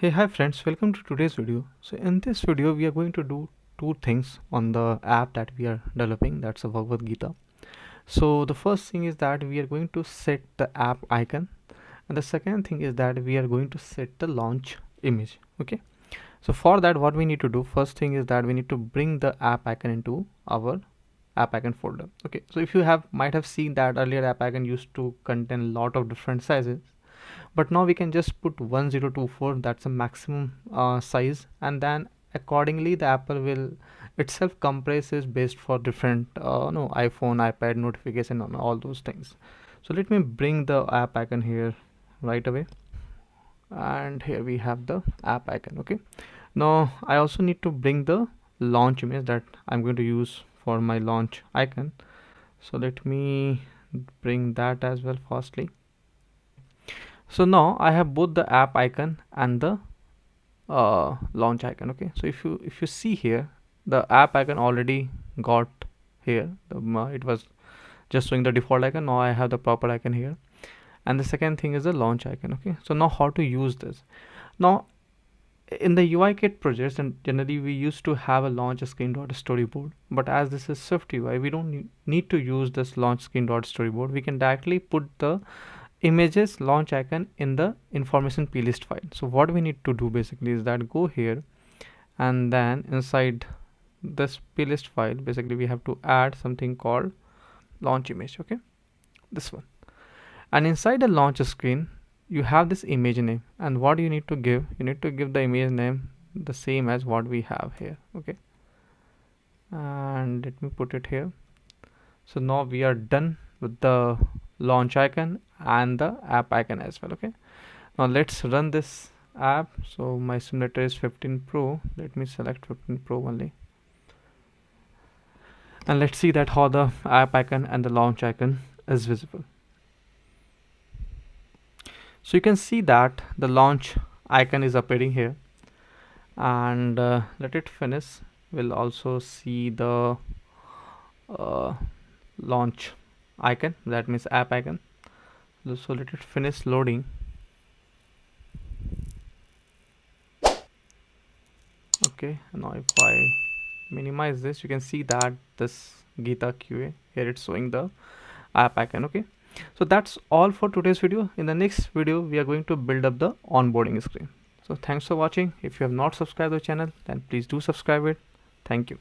Hey, hi friends, welcome to today's video. So in this video, we are going to do two things on the app that we are developing, that's a Bhagavad Gita. So the first thing is that we are going to set the app icon, and the second thing is that we are going to set the launch image. Okay. So for that, what we need to do, first thing is that we need to bring the app icon into our app icon folder. Okay. So if you might have seen that earlier app icon used to contain a lot of different sizes, but now we can just put 1024, that's a maximum size, and then accordingly the Apple will itself compresses based for different no iPhone, iPad notification and all those things. So let me bring the app icon here right away, and here we have the app icon. Okay, now I also need to bring the launch image that I'm going to use for my launch icon. So let me bring that as well firstly. So now I have both the app icon and the launch icon. Okay, so if you see here, the app icon already got here. It was just showing the default icon. Now I have the proper icon here, and the second thing is the launch icon. Okay, so now how to use this? Now in the UI kit projects, and generally we used to have a launch screen dot storyboard, but as this is SwiftUI, we don't need to use this launch screen dot storyboard. We can directly put the images launch icon in the information plist file. So what we need to do basically is that go here, and then inside this plist file basically we have to add something called launch image. Okay, this one, and inside the launch screen you have this image name, and what you need to give, you need to give the image name the same as what we have here. Okay, and let me put it here. So now we are done with the launch icon and the app icon as well. Okay, now let's run this app. So my simulator is 15 Pro. Let me select 15 Pro only, and let's see that how the app icon and the launch icon is visible. So you can see that the launch icon is appearing here, and let it finish. We'll also see the launch icon, that means app icon. So let it finish loading. Okay, now if I minimize this, you can see that this Gita QA here, it's showing the app icon. Okay, so that's all for today's video. In the next video we are going to build up the onboarding screen. So thanks for watching. If you have not subscribed to the channel, then please do subscribe it. Thank you.